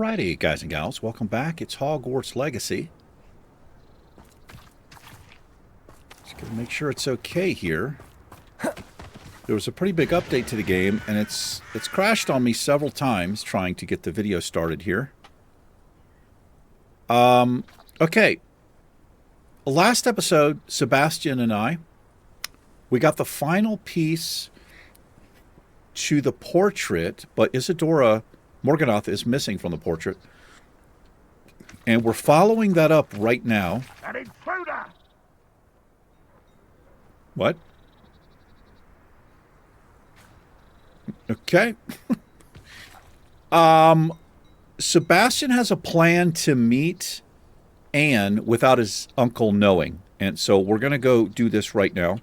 Alrighty, guys and gals, welcome back. It's Hogwarts Legacy. Just gonna make sure it's okay here. There was a pretty big update to the game, and it's crashed on me several times trying to get the video started here. Okay. Last episode, Sebastian and I, we got the final piece to the portrait, but Isadora Morganoth is missing from the portrait. And we're following that up right now. An intruder! What? Okay. Sebastian has a plan to meet Anne without his uncle knowing. And so we're going to go do this right now.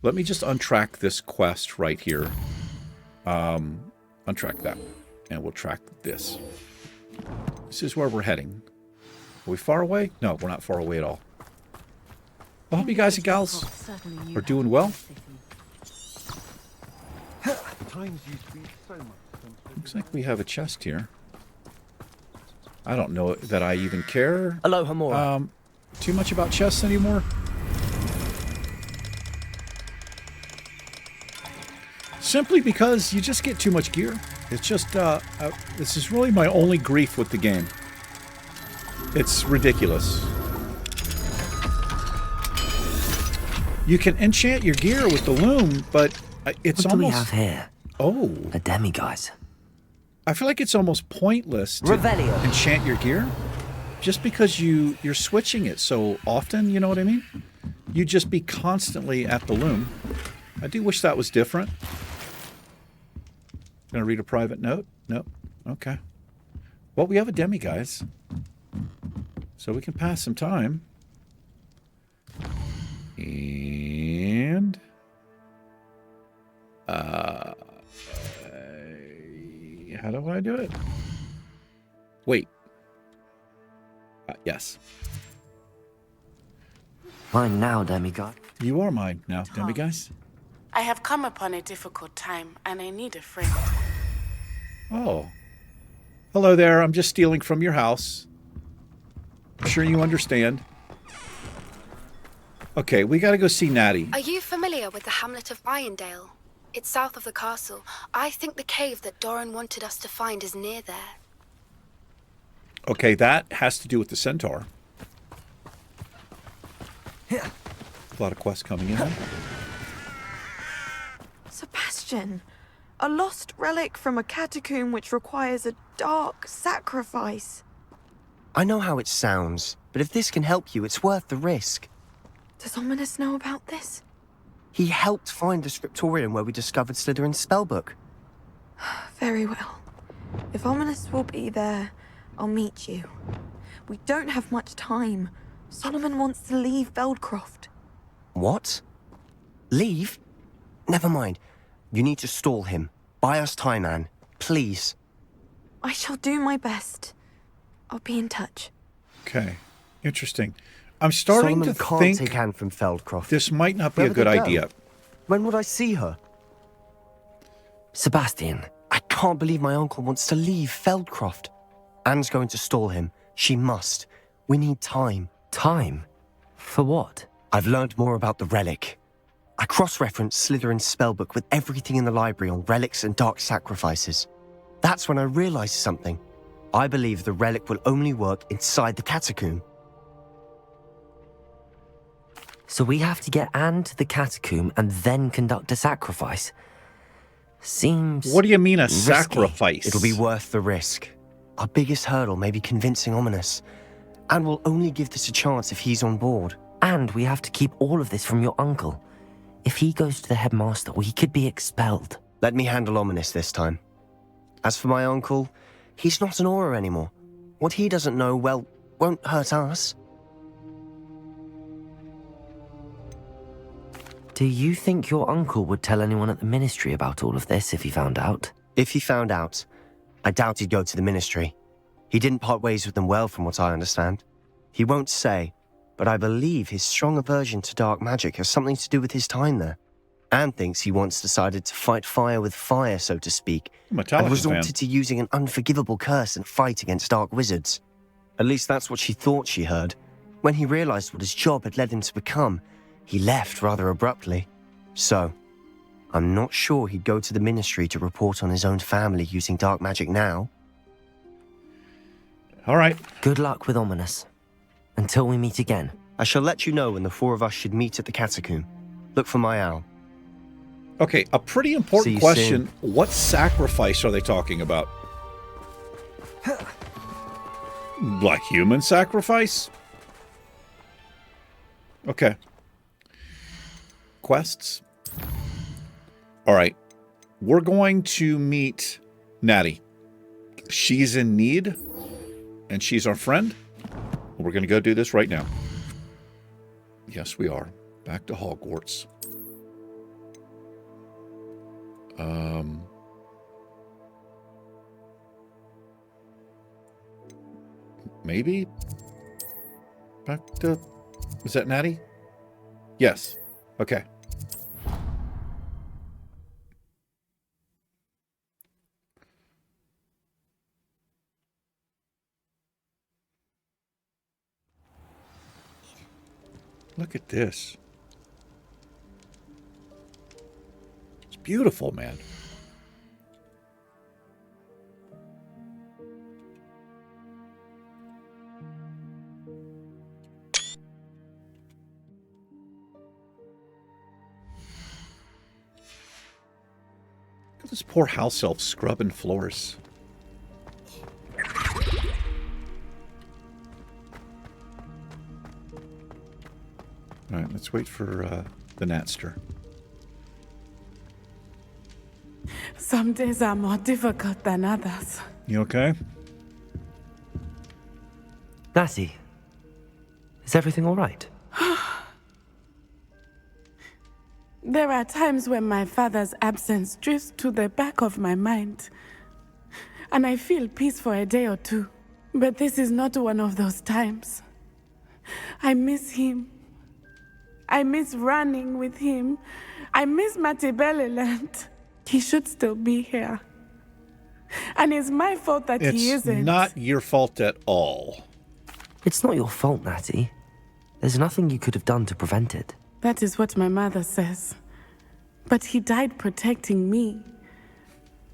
Let me just untrack this quest right here. Untrack that. And we'll track this. This is where we're heading. Are we far away? No, we're not far away at all. I hope you guys and gals are doing well. Looks like we have a chest here. I don't know that I even care too much about chests anymore. Simply because you just get too much gear. It's just, this is really my only grief with the game. It's ridiculous. You can enchant your gear with the loom, but it's what almost... What do we have here? Oh. A demiguise. I feel like it's almost pointless to Revelio. Enchant your gear. Just because you're switching it so often, you know what I mean? You'd just be constantly at the loom. I do wish that was different. Gonna read a private note? Nope. Okay. Well, we have a demiguise. So we can pass some time. And... how do I do it? Wait. Yes. Mine now, demigod. You are mine now, demiguise. I have come upon a difficult time, and I need a friend. Oh. Hello there. I'm just stealing from your house. I'm sure you understand. Okay, we gotta go see Natty. Are you familiar with the hamlet of Irondale? It's south of the castle. I think the cave that Doran wanted us to find is near there. Okay, that has to do with the centaur. A lot of quests coming in. Sebastian, a lost relic from a catacomb which requires a dark sacrifice. I know how it sounds, but if this can help you, it's worth the risk. Does Ominous know about this? He helped find the scriptorium where we discovered Slytherin's spellbook. Very well. If Ominous will be there, I'll meet you. We don't have much time. Solomon wants to leave Veldcroft. What? Leave? Never mind. You need to stall him. Buy us time, Anne. Please. I shall do my best. I'll be in touch. Okay. Interesting. I'm starting Solomon to can't think take Anne from Feldcroft. this might not be Where a good would they go? idea. When would I see her? Sebastian. I can't believe my uncle wants to leave Feldcroft. Anne's going to stall him. She must. We need time. Time? For what? I've learned more about the relic. I cross-referenced Slytherin's spellbook with everything in the library on relics and dark sacrifices. That's when I realized something. I believe the relic will only work inside the catacomb. So we have to get Anne to the catacomb and then conduct a sacrifice? Seems... What do you mean a risky. sacrifice? It'll be worth the risk. Our biggest hurdle may be convincing Ominous. And we'll only give this a chance if he's on board. And we have to keep all of this from your uncle. If he goes to the headmaster, we could be expelled. Let me handle Ominous this time. As for my uncle, he's not an Auror anymore. What he doesn't know, well, won't hurt us. Do you think your uncle would tell anyone at the ministry about all of this if he found out? If he found out, I doubt he'd go to the ministry. He didn't part ways with them well, from what I understand. He won't say, but I believe his strong aversion to dark magic has something to do with his time there. Anne thinks he once decided to fight fire with fire, so to speak, Metallica and resorted fan. to using an unforgivable curse and fight against dark wizards. At least that's what she thought she heard. When he realized what his job had led him to become, he left rather abruptly. So, I'm not sure he'd go to the ministry to report on his own family using dark magic now. All right. Good luck with Ominous. Until we meet again. I shall let you know when the four of us should meet at the catacomb. Look for my owl. Okay, a pretty See important you question. What sacrifice are they talking about? Like human sacrifice? Okay. Quests? All right. We're going to meet Natty. She's in need, and she's our friend. We're going to go do this right now. Yes, we are. Back to Hogwarts. Maybe back to... Is that Natty? Yes. Okay. Look at this. It's beautiful, man. Look at this poor house elf scrubbing floors. All right, let's wait for the Natster. Some days are more difficult than others. You okay? Natty, is everything all right? There are times when my father's absence drifts to the back of my mind, and I feel peace for a day or two. But this is not one of those times. I miss him. I miss running with him. I miss Matibeleland. He should still be here. And it's my fault that he isn't. It's not your fault at all. It's not your fault, Natty. There's nothing you could have done to prevent it. That is what my mother says. But he died protecting me.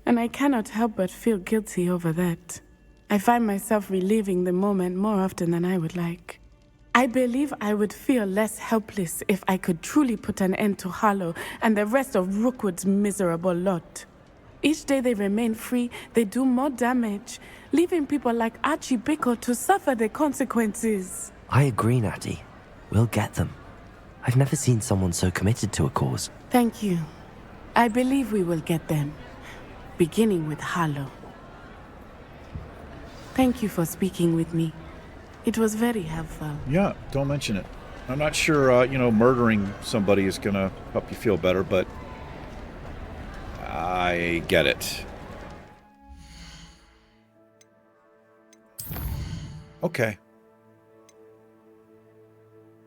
And I cannot help but feel guilty over that. I find myself reliving the moment more often than I would like. I believe I would feel less helpless if I could truly put an end to Harlow and the rest of Rookwood's miserable lot. Each day they remain free, they do more damage, leaving people like Archie Bickle to suffer the consequences. I agree, Natty. We'll get them. I've never seen someone so committed to a cause. Thank you. I believe we will get them, beginning with Harlow. Thank you for speaking with me. It was very helpful. Yeah, don't mention it. I'm not sure, murdering somebody is going to help you feel better, but I get it. Okay.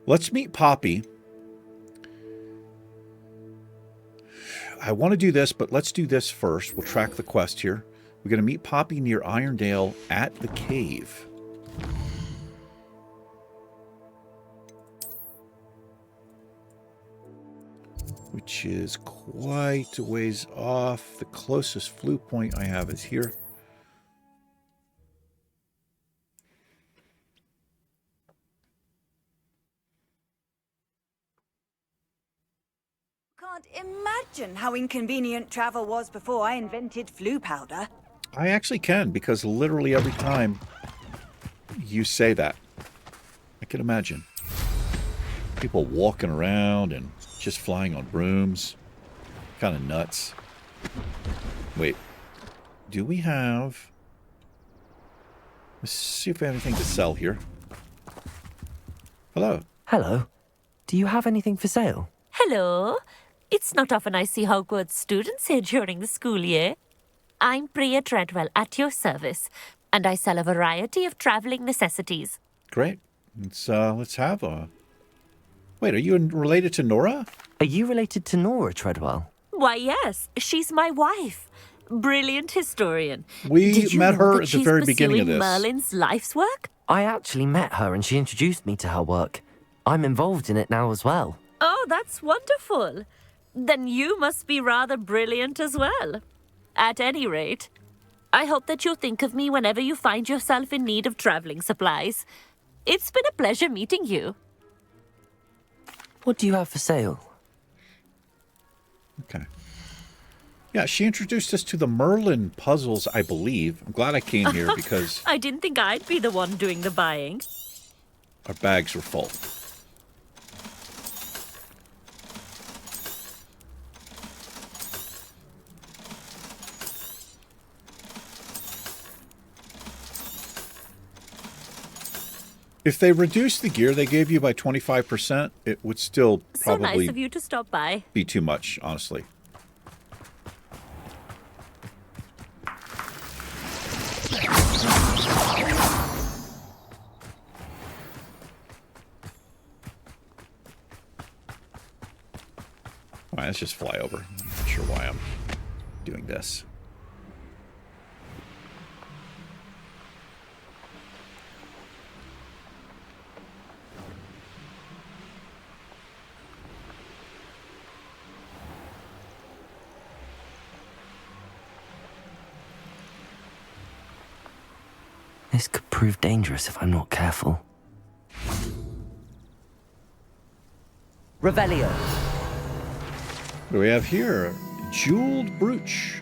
Let's meet Poppy. I want to do this, but let's do this first. We'll track the quest here. We're going to meet Poppy near Irondale at the cave. Which is quite a ways off. The closest flu point I have is here. Can't imagine how inconvenient travel was before I invented flu powder. I actually can, because literally every time you say that, I can imagine. People walking around and just flying on brooms. Kind of nuts. Wait. Do we have... Let's see if we have anything to sell here. Hello. Hello. Do you have anything for sale? Hello. It's not often I see Hogwarts students here during the school year. I'm Priya Treadwell at your service, and I sell a variety of traveling necessities. Great. Let's have a Wait, are you related to Nora? Are you related to Nora Treadwell? Why, yes, she's my wife. Brilliant historian. We Did you met know her that at the she's very beginning of pursuing this. Merlin's life's work? I actually met her and she introduced me to her work. I'm involved in it now as well. Oh, that's wonderful. Then you must be rather brilliant as well. At any rate, I hope that you'll think of me whenever you find yourself in need of traveling supplies. It's been a pleasure meeting you. What do you have for sale? Okay. Yeah, she introduced us to the Merlin puzzles, I believe. I'm glad I came here because I didn't think I'd be the one doing the buying. our bags were full. If they reduced the gear they gave you by 25%, it would still So nice probably of you to stop by. be too much, honestly. All right, let's just fly over. I'm not sure why I'm doing this. This could prove dangerous if I'm not careful. Revelio. What do we have here? Jeweled brooch.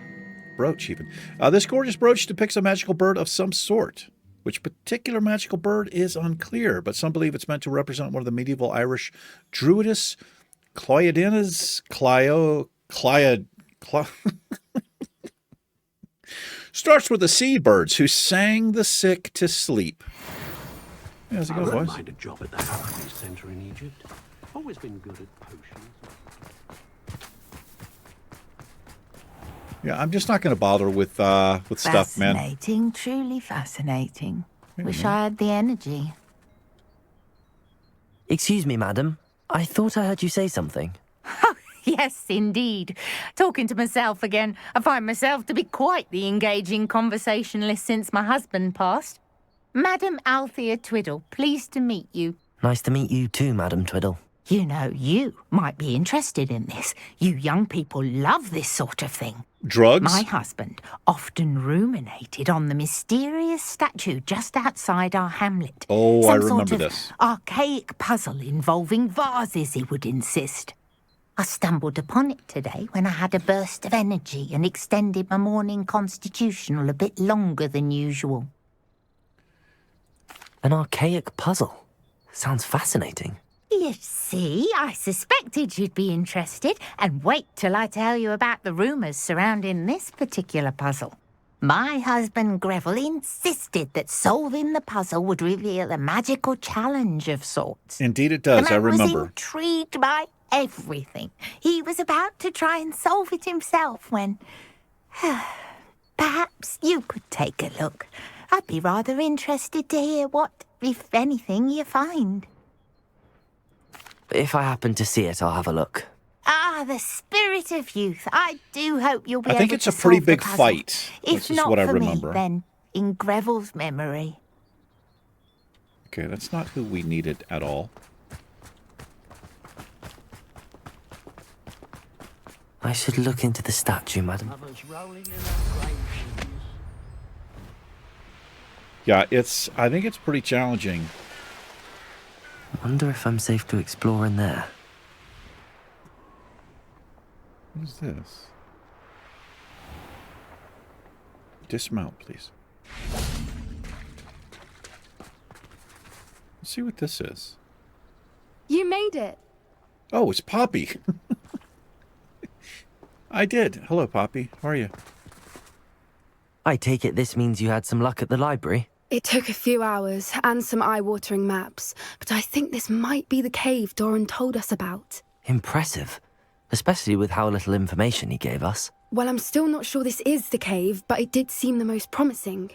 Brooch, even. This gorgeous brooch depicts a magical bird of some sort. Which particular magical bird is unclear, but some believe it's meant to represent one of the medieval Irish Druidess Cloidinas. Starts with the seabirds who sang the sick to sleep. Yeah, how's it going, boys? Mind a job at the Hogwarts Center in Egypt. Always been good at potions. Yeah, I'm just not going to bother with stuff, man. Fascinating, truly fascinating. Wish I had the energy. Excuse me, madam. I thought I heard you say something. Yes, indeed. Talking to myself again. I find myself to be quite the engaging conversationalist since my husband passed. Madam Althea Twiddle, pleased to meet you. Nice to meet you too, Madam Twiddle. You know, you might be interested in this. You young people love this sort of thing. Drugs? My husband often ruminated on the mysterious statue just outside our hamlet. Oh, Some I remember sort of this. archaic puzzle involving vases, he would insist. I stumbled upon it today when I had a burst of energy and extended my morning constitutional a bit longer than usual. An archaic puzzle. Sounds fascinating. You see, I suspected you'd be interested, and wait till I tell you about the rumours surrounding this particular puzzle. My husband Greville insisted that solving the puzzle would reveal a magical challenge of sorts. Indeed it does, The I man was remember. intrigued by everything. He was about to try and solve it himself when... Perhaps you could take a look. I'd be rather interested to hear what, if anything, you find. If I happen to see it, I'll have a look. Ah, the spirit of youth. I do hope you'll be I able think to it's a pretty solve the big puzzle. fight, If which is not what I for remember. me, then in Greville's memory. Okay, that's not who we needed at all. I should look into the statue, madam. Others rolling in their grave shoes. Yeah, I think it's pretty challenging. Wonder if I'm safe to explore in there. What is this? Dismount, please. Let's see what this is. You made it. Oh, it's Poppy. I did. Hello, Poppy. How are you? I take it this means you had some luck at the library? It took a few hours and some eye-watering maps, but I think this might be the cave Doran told us about. Impressive. Especially with how little information he gave us. Well, I'm still not sure this is the cave, but it did seem the most promising.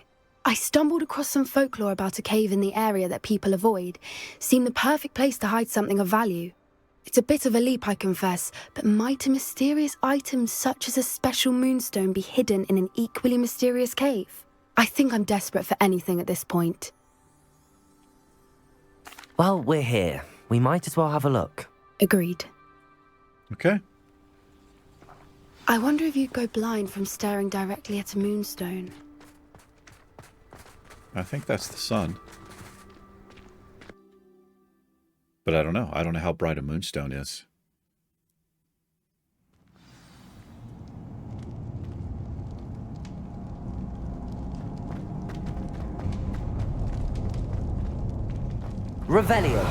I stumbled across some folklore about a cave in the area that people avoid. Seemed the perfect place to hide something of value. It's a bit of a leap, I confess, but might a mysterious item such as a special moonstone be hidden in an equally mysterious cave? I think I'm desperate for anything at this point. Well, we're here. We might as well have a look. Agreed. Okay. I wonder if you'd go blind from staring directly at a moonstone. I think that's the sun. But I don't know. I don't know how bright a moonstone is. Revelio.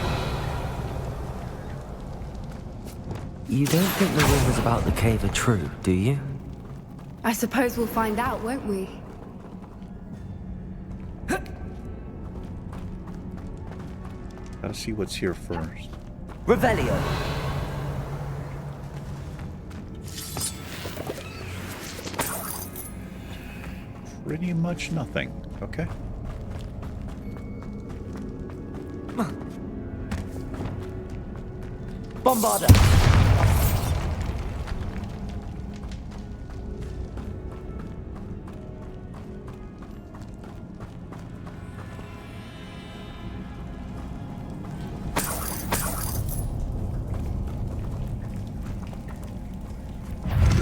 You don't think the rumors about the cave are true, do you? I suppose we'll find out, won't we? Gotta see what's here first. Revelio. Pretty much nothing. Okay. Bombarda.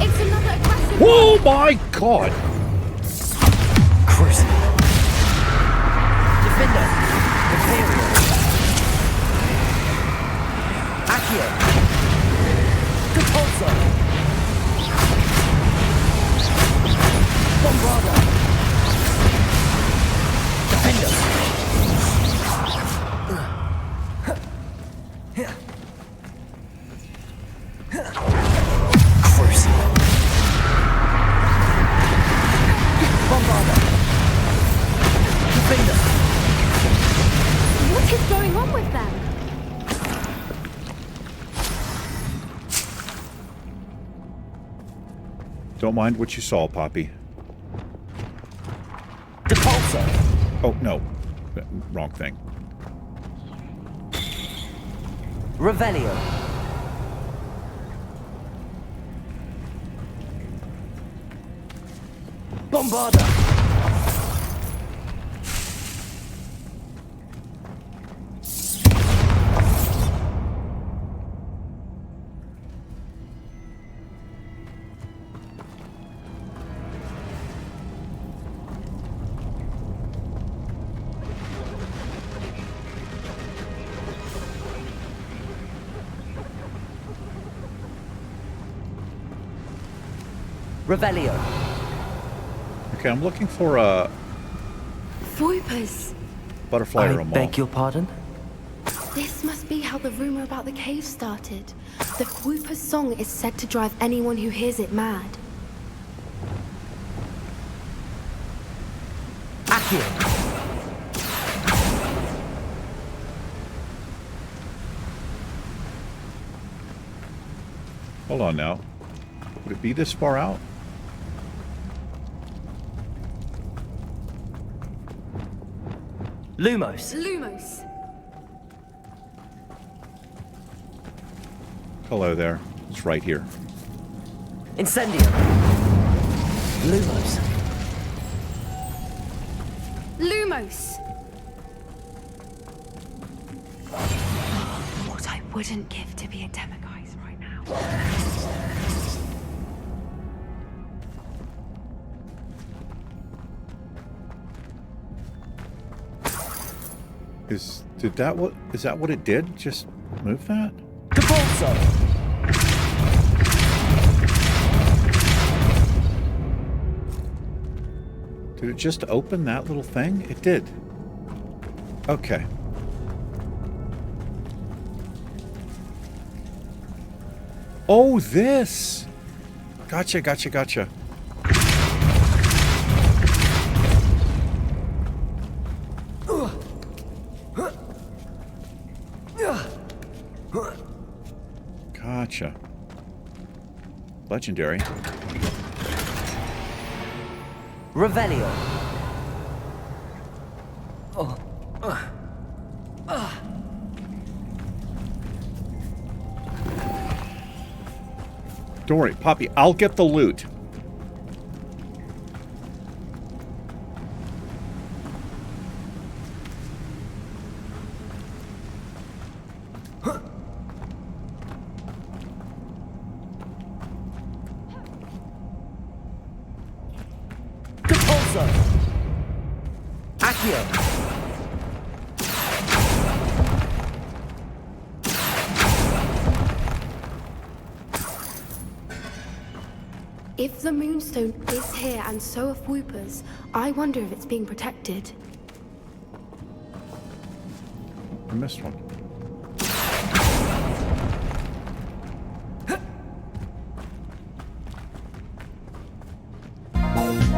It's another aggressive... Oh my god! Cruise. Defender. Imperial. Accio. Capozzo. Bombarda. Defender. Cruise. Bombarda. Defender. What is going on with them? Don't mind what you saw, Poppy. Depulso. Oh, no. Wrong thing. Revelio. Bombarda. Revelio. Okay, I'm looking for a Voipers. butterfly or a I moth. beg your pardon? This must be how the rumor about the cave started. The Whooper's song is said to drive anyone who hears it mad. Accio. Hold on now. Would it be this far out? Lumos. Lumos. Hello there. It's right here. Incendio. Lumos. Lumos. What I wouldn't give to be a demiguise right now. Is that what it did? Just move that? Capozzo. Did it just open that little thing? It did. Okay. Oh, this! Gotcha, gotcha, gotcha. Gotcha. Legendary. Revelio. Don't worry, Poppy, I'll get the loot. If the Moonstone is here and so are Whoopers, I wonder if it's being protected. I missed one.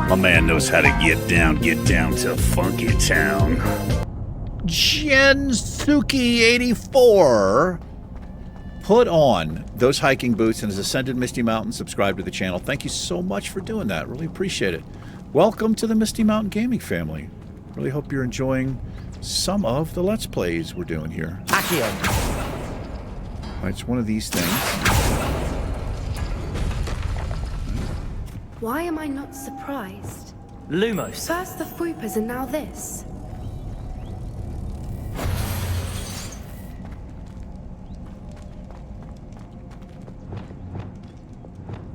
My man knows how to get down to Funky Town. Jensuki84 put on those hiking boots and has ascended Misty Mountain. Subscribe to the channel. Thank you so much for doing that. Really appreciate it. Welcome to the Misty Mountain Gaming family. Really hope you're enjoying some of the Let's Plays we're doing here. Accio. It's one of these things. Why am I not surprised? Lumos. First the Whoopers and now this.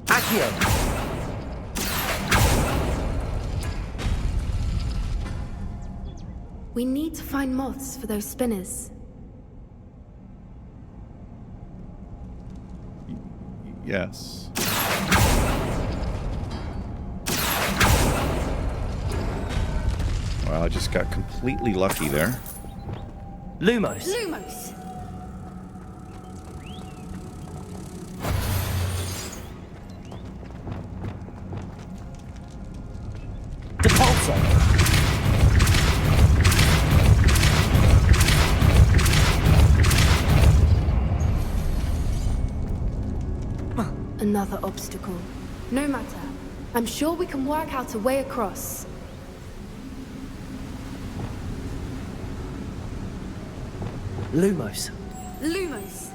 Accio. We need to find moths for those spinners. Yes. Well, I just got completely lucky there. Lumos. Lumos! Depulso. Another obstacle. No matter. I'm sure we can work out a way across. Lumos. Lumos!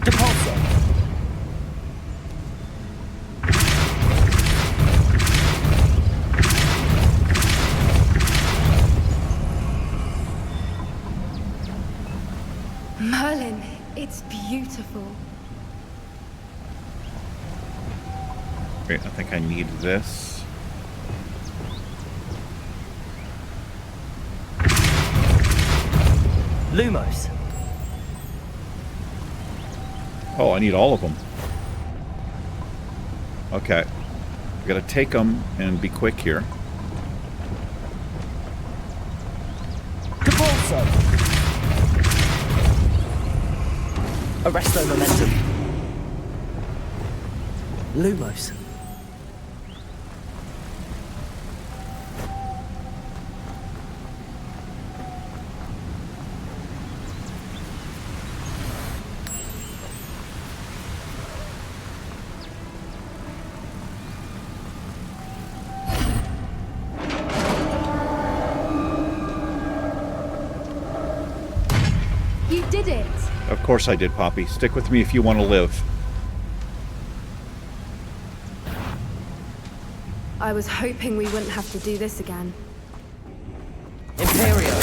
Depulso. Merlin, it's beautiful. Wait, I think I need this. Lumos. Oh, I need all of them. Okay. I gotta take them and be quick here. Depulso. Arresto momentum. Lumos. You did it! Of course I did, Poppy. Stick with me if you want to live. I was hoping we wouldn't have to do this again. Imperio.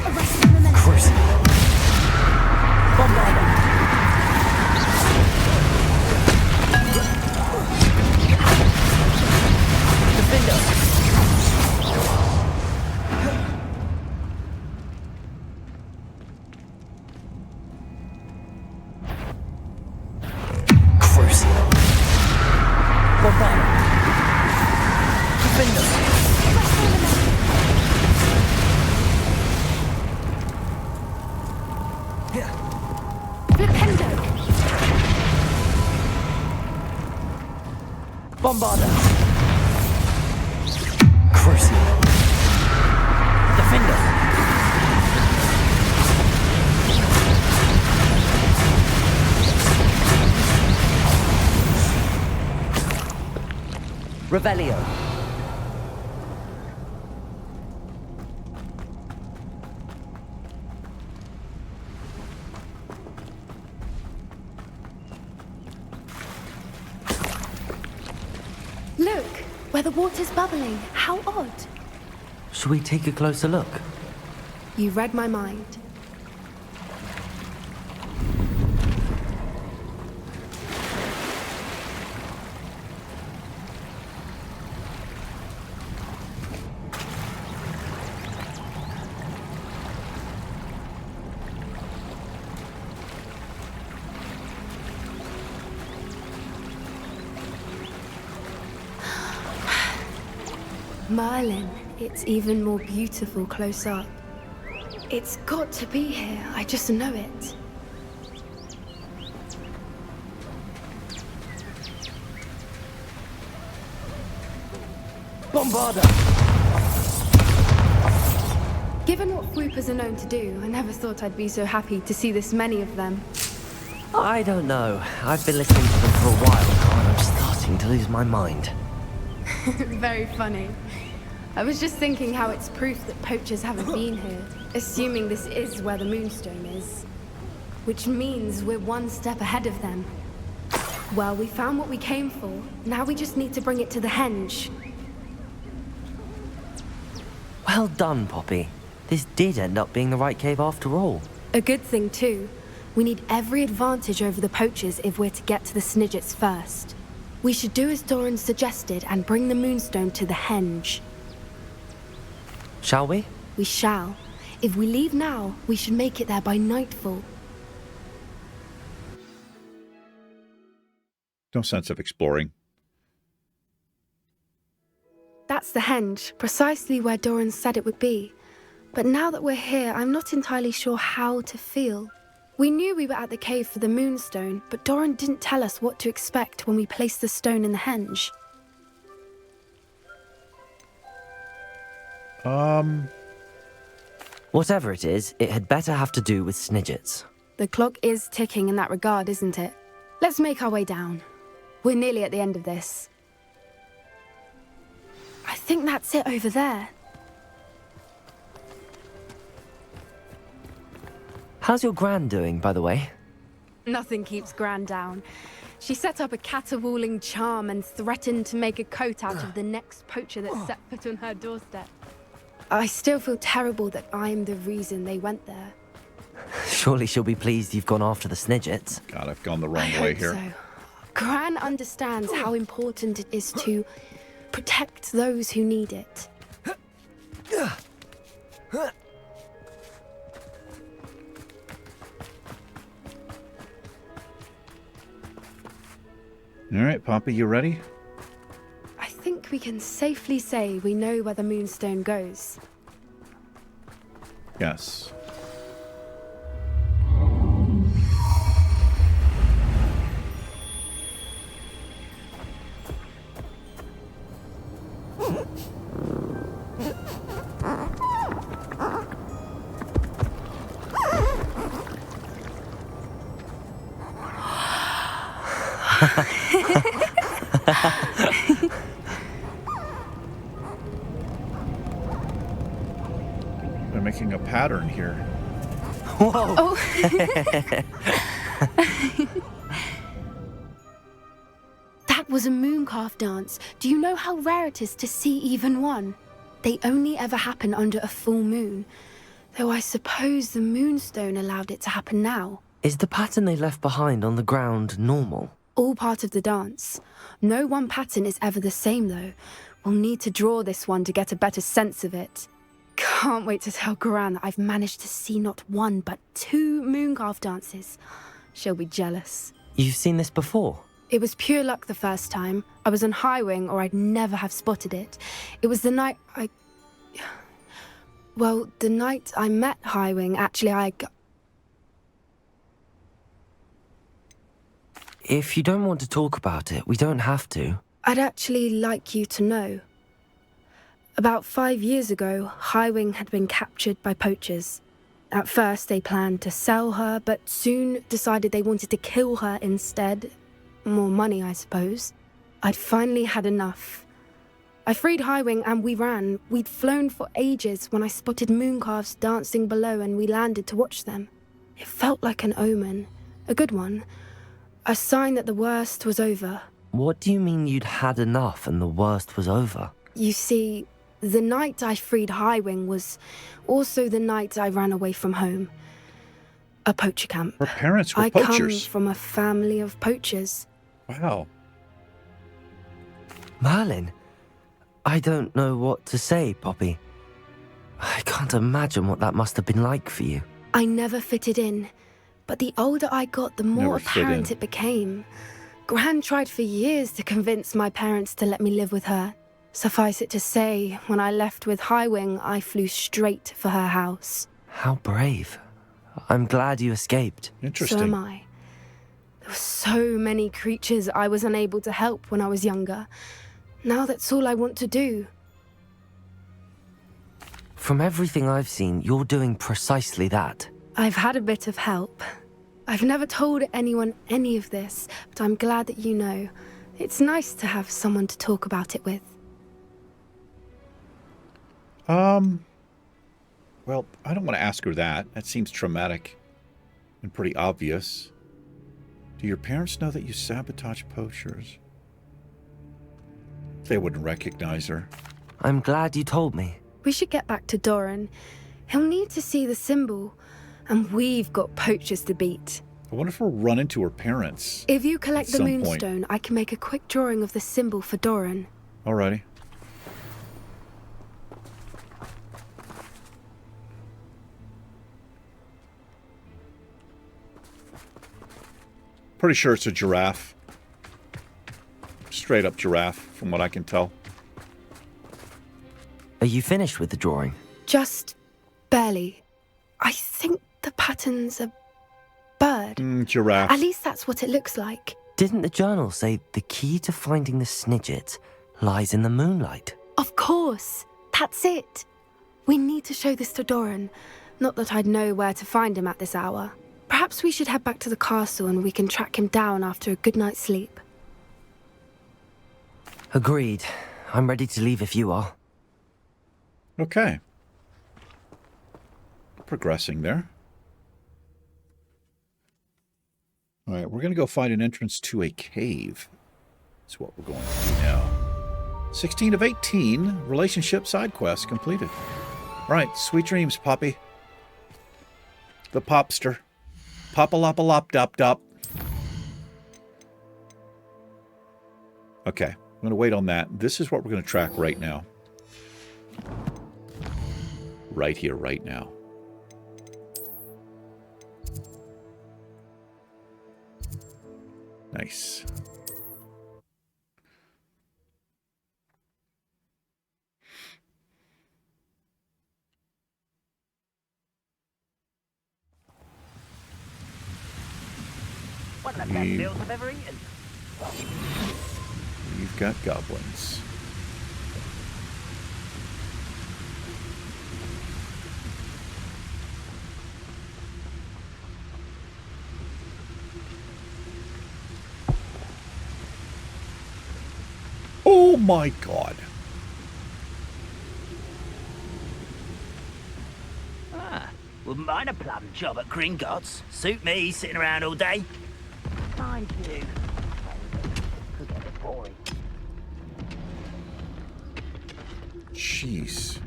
Arresting momentum. Crucible. Bombarda. Defender. Crucible. Bombarda. Defender. Flipendo. Bombarda. Crucible. Defender. Revelio. Look, where the water's bubbling. How odd. Shall we take a closer look? You read my mind. Merlin, it's even more beautiful close up. It's got to be here, I just know it. Bombarda! Given what swoopers are known to do, I never thought I'd be so happy to see this many of them. I don't know. I've been listening to them for a while now, and I'm starting to lose my mind. Very funny. I was just thinking how it's proof that poachers haven't been here, assuming this is where the Moonstone is. Which means we're one step ahead of them. Well, we found what we came for. Now we just need to bring it to the henge. Well done, Poppy. This did end up being the right cave after all. A good thing, too. We need every advantage over the poachers if we're to get to the Snidgets first. We should do as Doran suggested and bring the Moonstone to the henge. Shall we? We shall. If we leave now, we should make it there by nightfall. No sense of exploring. That's the henge, precisely where Doran said it would be. But now that we're here, I'm not entirely sure how to feel. We knew we were at the cave for the Moonstone, but Doran didn't tell us what to expect when we placed the stone in the henge. Whatever it is, it had better have to do with Snidgets. The clock is ticking in that regard, isn't it? Let's make our way down. We're nearly at the end of this. I think that's it over there. How's your gran doing, by the way? Nothing keeps Gran down. She set up a caterwauling charm and threatened to make a coat out of the next poacher that set foot on her doorstep. I still feel terrible that I'm the reason they went there. Surely she'll be pleased you've gone after the Snidgets. God, I've gone the wrong way here. So. Gran understands how important it is to protect those who need it. All right, Poppy, you ready? I think we can safely say we know where the Moonstone goes. Yes. They're making a pattern here. Whoa! Oh. That was a mooncalf dance. Do you know how rare it is to see even one? They only ever happen under a full moon. Though I suppose the Moonstone allowed it to happen now. Is the pattern they left behind on the ground normal? All part of the dance. No one pattern is ever the same, though. We'll need to draw this one to get a better sense of it. Can't wait to tell Gran that I've managed to see not one, but 2 mooncalf dances. She'll be jealous. You've seen this before? It was pure luck the first time. I was on Highwing, or I'd never have spotted it. It was the night Well, the night I met Highwing, actually, If you don't want to talk about it, we don't have to. I'd actually like you to know. About 5 years ago, Highwing had been captured by poachers. At first, they planned to sell her, but soon decided they wanted to kill her instead. More money, I suppose. I'd finally had enough. I freed Highwing and we ran. We'd flown for ages when I spotted mooncalves dancing below and we landed to watch them. It felt like an omen. A good one. A sign that the worst was over. What do you mean you'd had enough and the worst was over? You see, the night I freed Highwing was also the night I ran away from home. A poacher camp. Her parents were I poachers. come from a family of poachers. Wow. Merlin? I don't know what to say, Poppy. I can't imagine what that must have been like for you. I never fitted in, but the older I got, the more Never fit apparent in. it became. Gran tried for years to convince my parents to let me live with her. Suffice it to say, when I left with Highwing, I flew straight for her house. How brave. I'm glad you escaped. Interesting. So am I. There were so many creatures I was unable to help when I was younger. Now that's all I want to do. From everything I've seen, you're doing precisely that. I've had a bit of help. I've never told anyone any of this, but I'm glad that you know. It's nice to have someone to talk about it with. Well, I don't want to ask her that. That seems traumatic and pretty obvious. Do your parents know that you sabotage poachers? They wouldn't recognize her. I'm glad you told me. We should get back to Doran. He'll need to see the symbol, and we've got poachers to beat. I wonder if we'll run into her parents. If you collect at the some moonstone, I can make a quick drawing of the symbol for Doran. Alrighty. Pretty sure it's a giraffe. Straight up giraffe, from what I can tell. Are you finished with the drawing? Just barely. I think the pattern's a bird. Giraffe. At least that's what it looks like. Didn't the journal say the key to finding the Snidget lies in the moonlight? Of course. That's it. We need to show this to Doran. Not that I'd know where to find him at this hour. Perhaps we should head back to the castle and we can track him down after a good night's sleep. Agreed. I'm ready to leave if you are. Okay. Progressing there. All right, we're going to go find an entrance to a cave. That's what we're going to do now. 16 of 18 relationship side quests completed. All right, sweet dreams, Poppy. The popster. Pop-a-lop-a-lop-dop-dop. Okay, I'm going to wait on that. This is what we're going to track right now. Right here, right now. Nice. One of the best meals I've ever eaten. We've got goblins. Oh my god. Wouldn't mind a plum job at Gringotts. Suit me, sitting around all day. Mind you. Could get a bit boring. Jeez.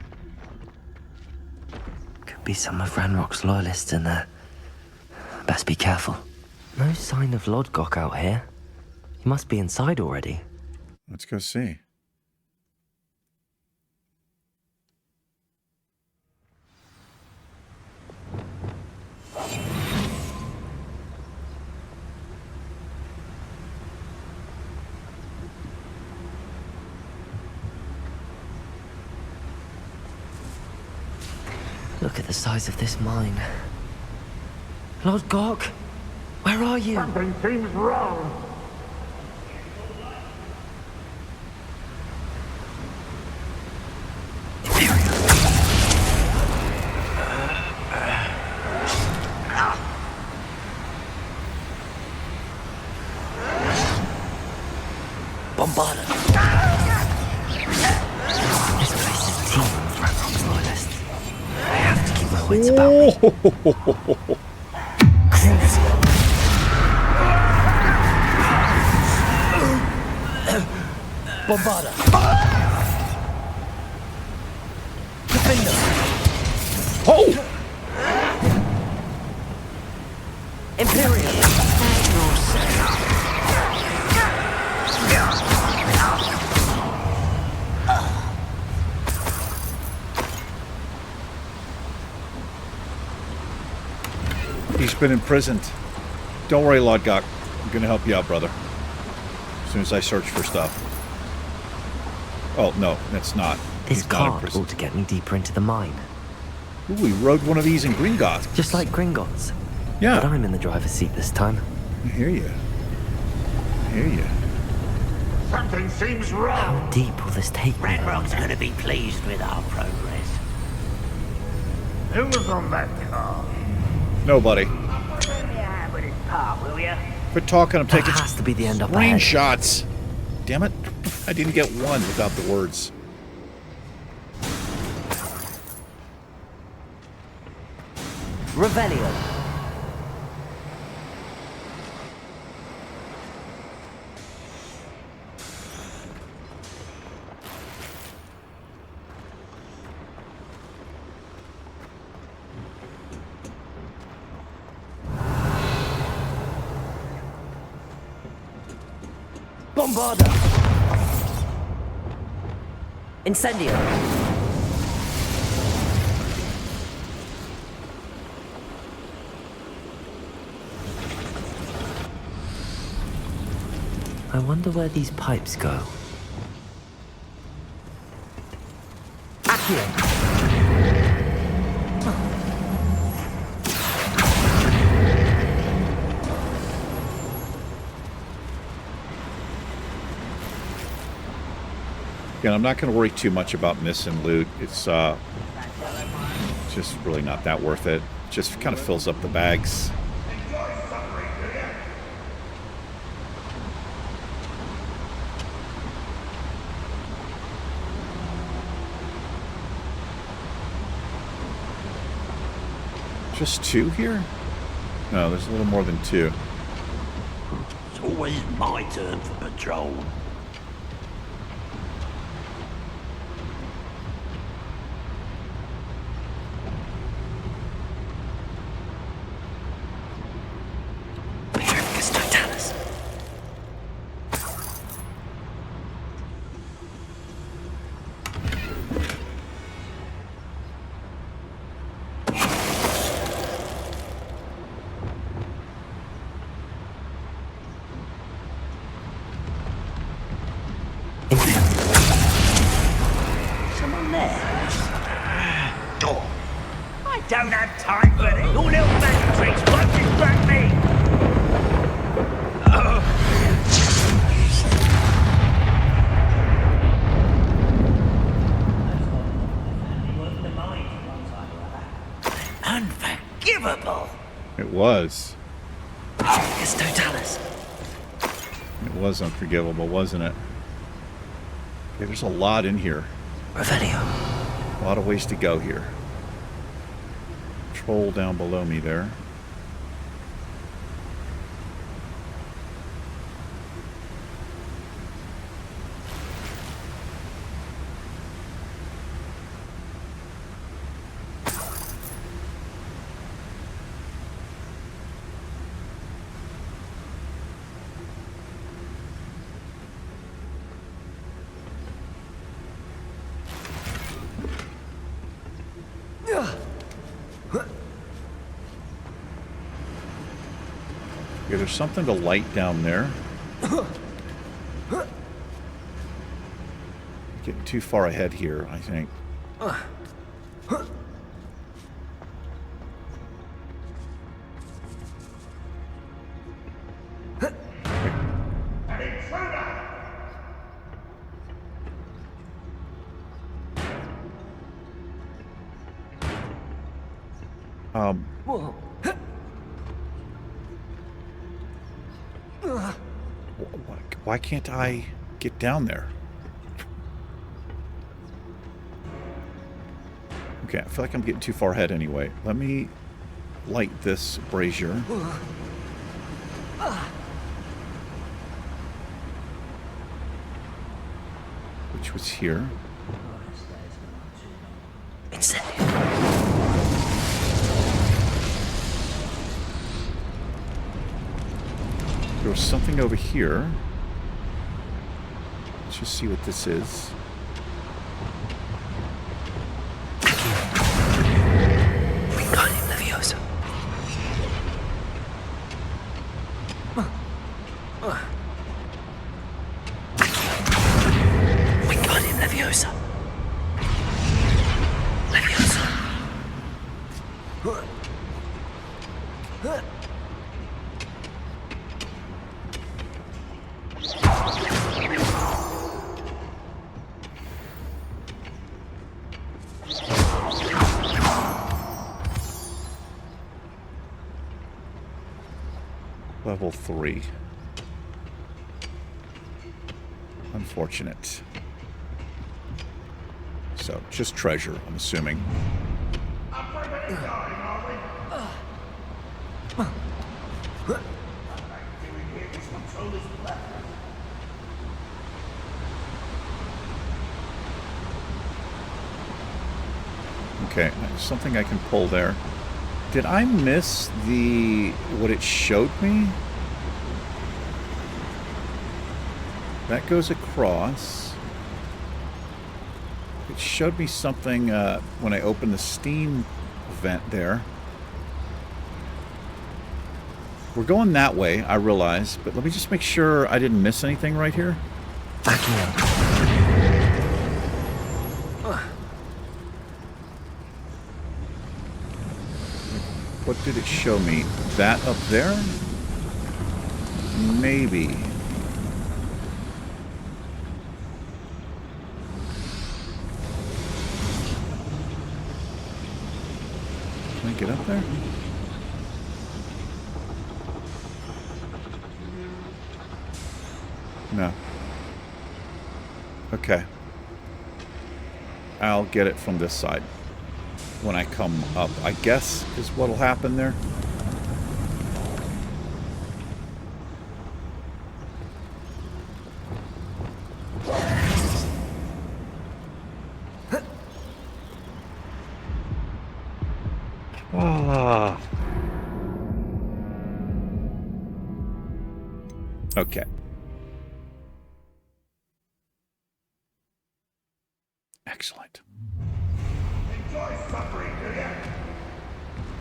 Could be some of Ranrock's loyalists in there. Best be careful. No sign of Lodgok out here. He must be inside already. Let's go see. Look at the size of this mine. Lodgok, where are you? Something seems wrong. Bombarded. Oh, it's about me. Bombarda. Defender. Oh! Imperial. He's been imprisoned. Don't worry, Lodgok. I'm going to help you out, brother. As soon as I search for stuff. Oh, no, that's not. This He's not in card prison. ought to get me deeper into the mine. Ooh, we rode one of these in Gringotts. Just like Gringotts. Yeah. But I'm in the driver's seat this time. I hear you. I hear you. Something seems wrong. How deep will this take me? Ranrock's going to be pleased with our progress. Who was on that car? Nobody. Let me have with his part, will ya? Quit talking. I'm taking That has to be the end up ahead. screenshots. Damn it. I didn't get one without the words. Revelio. Bombarda. Incendio. I wonder where these pipes go. Accio. Again, I'm not going to worry too much about missing loot. It's just really not that worth it. Just kind of fills up the bags. Just two here? No, there's a little more than two. It's always my turn for patrol. Someone there? Door. I don't have time for this. Your little magic tricks won't distract me. Unforgivable. It was. It's Totalis. It was unforgivable, wasn't it? Okay, there's a lot in here. Revelio. A lot of ways to go here. Troll down below me there. Okay, there's something to light down there. Getting too far ahead here, I think. Why can't I get down there? Okay, I feel like I'm getting too far ahead anyway. Let me light this brazier. Which was here. There was something over here. Let's just see what this is. Level 3. Unfortunate. So, just treasure, I'm assuming. Okay, something I can pull there. Did I miss what it showed me? That goes across. It showed me something when I opened the Steam vent there. We're going that way, I realize, but let me just make sure I didn't miss anything right here. What did it show me? That up there? Maybe. Can I get up there? No. Okay. I'll get it from this side. When I come up, I guess, is what'll happen there. Ah. Okay. Excellent.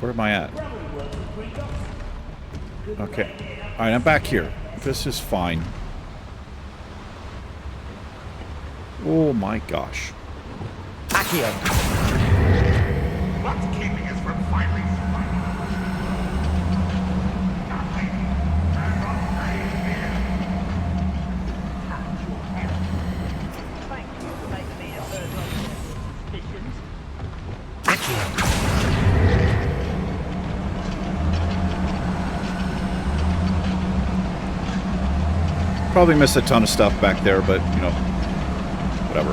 Where am I at? Okay. Alright, I'm back here. This is fine. Oh my gosh. Accio. What's keeping us from finally Probably missed a ton of stuff back there, but, you know, whatever.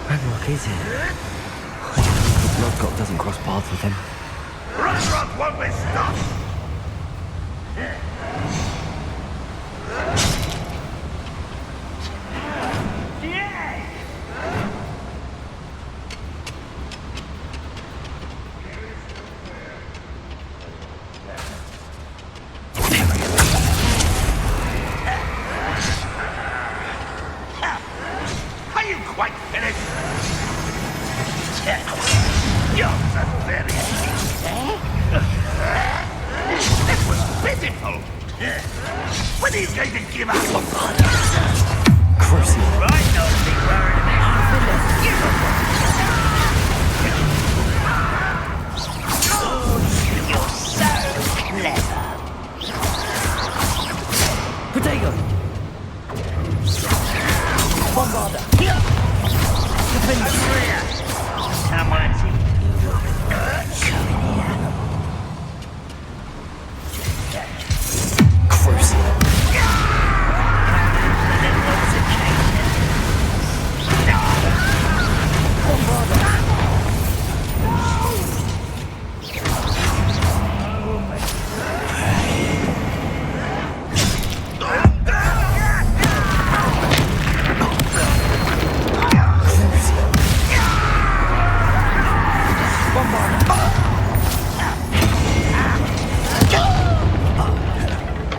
Ranrok is it? I hope the Bloodgott doesn't cross paths with him. Ranrok won't be stopped! Are you quite finished? You're pathetic. This was pitiful. When are you going to give up? Crucial. Right, don't be worried about You're so clever. Potato! Are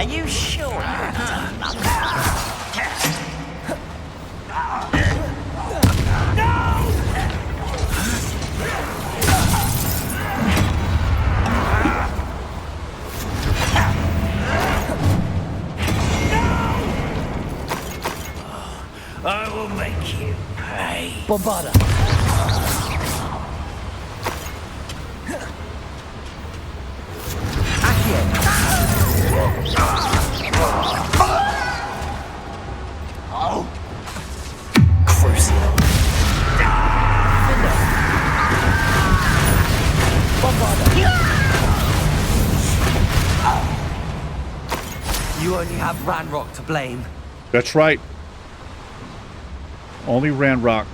you sure you want to I will make you pay. Bombarda. You only have Ranrok to blame. That's right. Only Ranrok.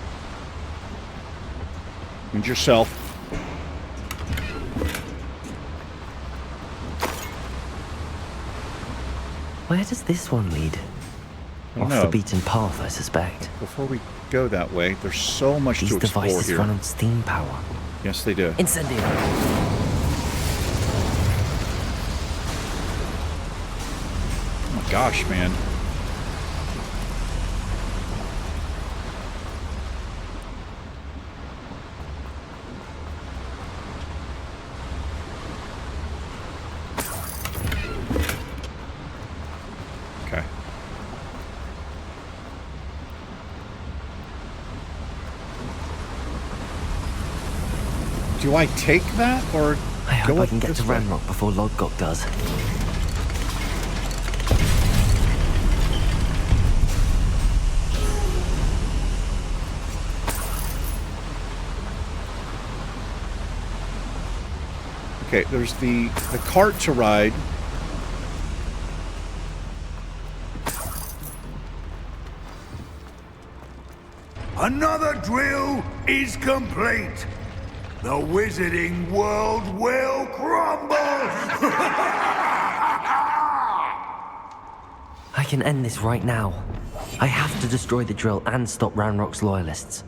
And yourself. Where does this one lead? I don't Off the know. beaten path, I suspect. Before we go that way, there's so much These to explore devices here. run on steam power. Yes, they do. Incendio. Oh my gosh, man. Okay. Do I take that or I hope go I up can get this to way? Ranrok before Lodgok does. Okay, there's the cart to ride. Another drill is complete. The wizarding world will crumble. I can end this right now. I have to destroy the drill and stop Ranrock's loyalists.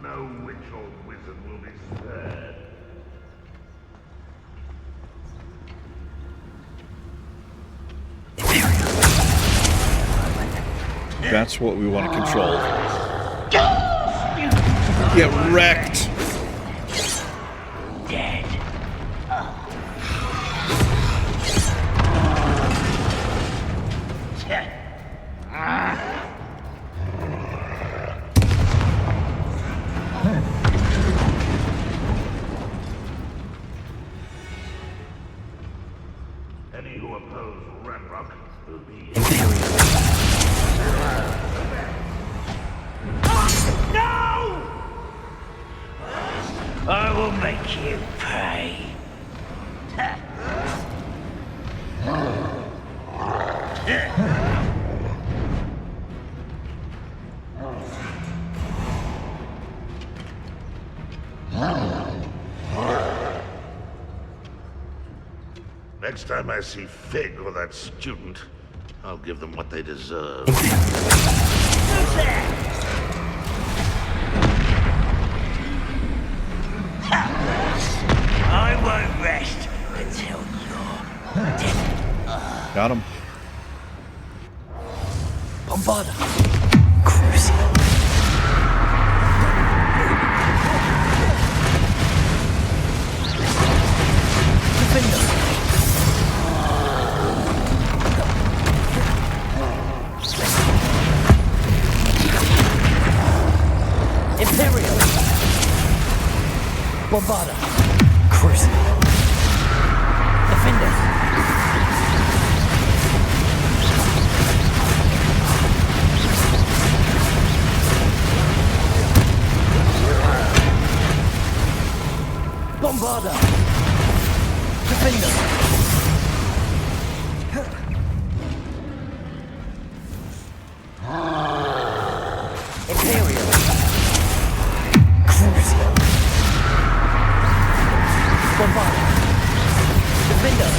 No witch or wizard will be spared. That's what we want to control. Get wrecked. Dead. Any who oppose Ranrok will be No! I will make you pay. Next time I see Fig or that student, I'll give them what they deserve. I won't rest until you're dead. Got him. Bombarda. Crucial. Imperial. Bombarda. Crucial. Defender. Bombarder! Defender! Imperial! Crucial! Bombarder! Defender!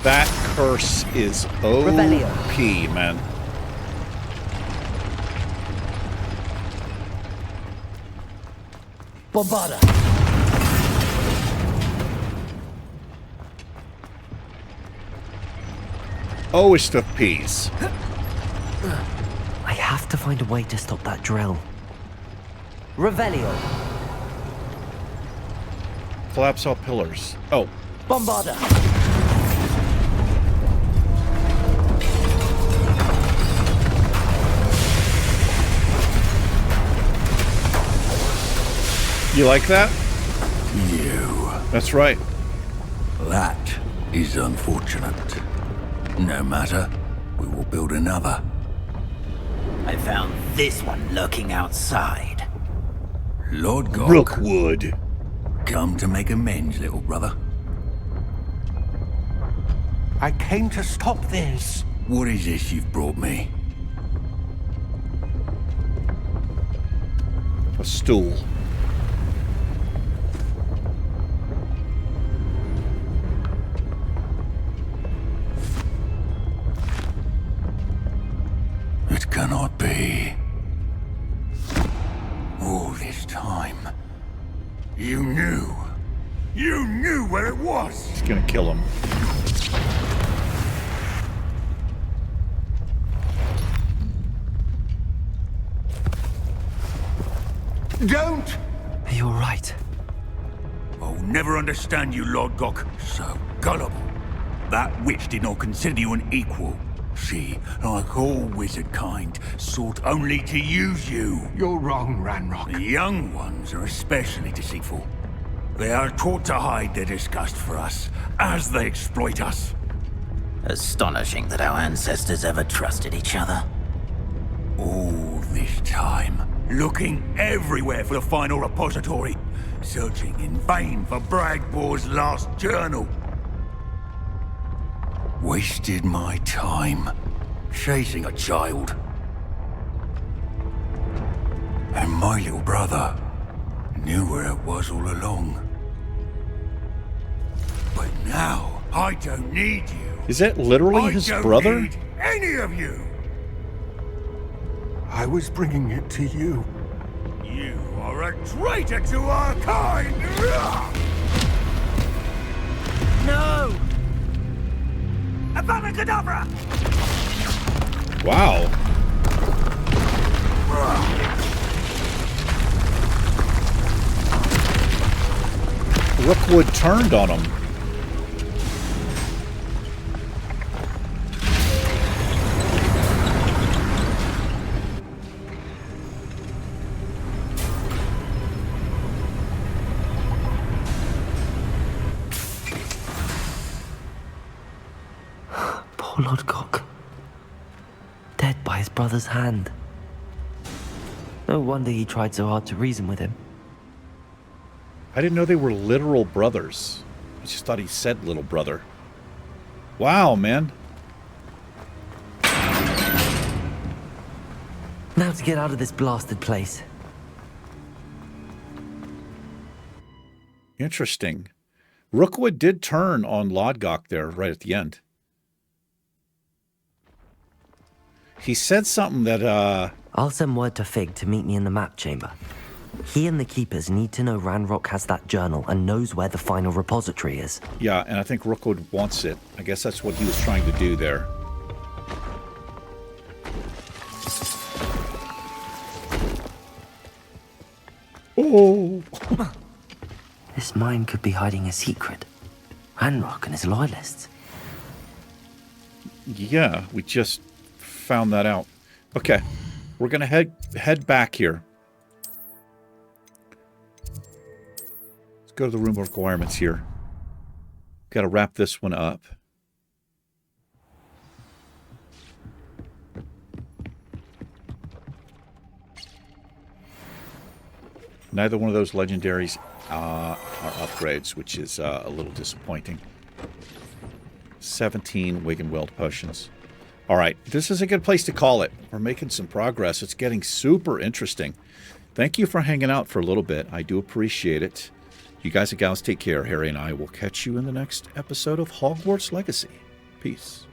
That curse is OP, man. Bombarder! Oest of peace. I have to find a way to stop that drill. Revelio! Collapse all pillars. Oh. Bombarder! You like that? You. That's right. That is unfortunate. No matter, we will build another. I found this one lurking outside. Lord Gok. Rookwood. Come to make amends, little brother. I came to stop this. What is this you've brought me? A stool. It cannot be. All this time, you knew. You knew where it was. He's gonna kill him. Don't! You're right. I'll never understand you, Lord Gok. So gullible. That witch did not consider you an equal. She, like all wizard kind, sought only to use you. You're wrong, Ranrok. The young ones are especially deceitful. They are taught to hide their disgust for us, as they exploit us. Astonishing that our ancestors ever trusted each other. All this time, looking everywhere for the final repository, searching in vain for Bragbor's last journal. Wasted my time, chasing a child. And my little brother knew where it was all along. But now, I don't need you. Is that literally his brother? I don't need any of you. I was bringing it to you. You are a traitor to our kind! No! Avada Kedavra! Wow. Rookwood turned on him. Poor Lord Gok. Dead by his brother's hand. No wonder he tried so hard to reason with him. I didn't know they were literal brothers. I just thought he said little brother. Wow, man. Now to get out of this blasted place. Interesting. Rookwood did turn on Lodgok there right at the end. He said something that, I'll send word to Fig to meet me in the map chamber. He and the Keepers need to know Ranrok has that journal and knows where the final repository is. Yeah, and I think Rookwood wants it. I guess that's what he was trying to do there. Oh! This mine could be hiding a secret. Ranrok and his loyalists. Yeah, we just found that out. Okay, we're gonna head back here. Let's go to the room of requirements here. Got to wrap this one up. Neither one of those legendaries are upgrades, which is a little disappointing. 17 Wig-and-Weld potions. All right, this is a good place to call it. We're making some progress. It's getting super interesting. Thank you for hanging out for a little bit. I do appreciate it. You guys and gals take care. Harry and I will catch you in the next episode of Hogwarts Legacy. Peace.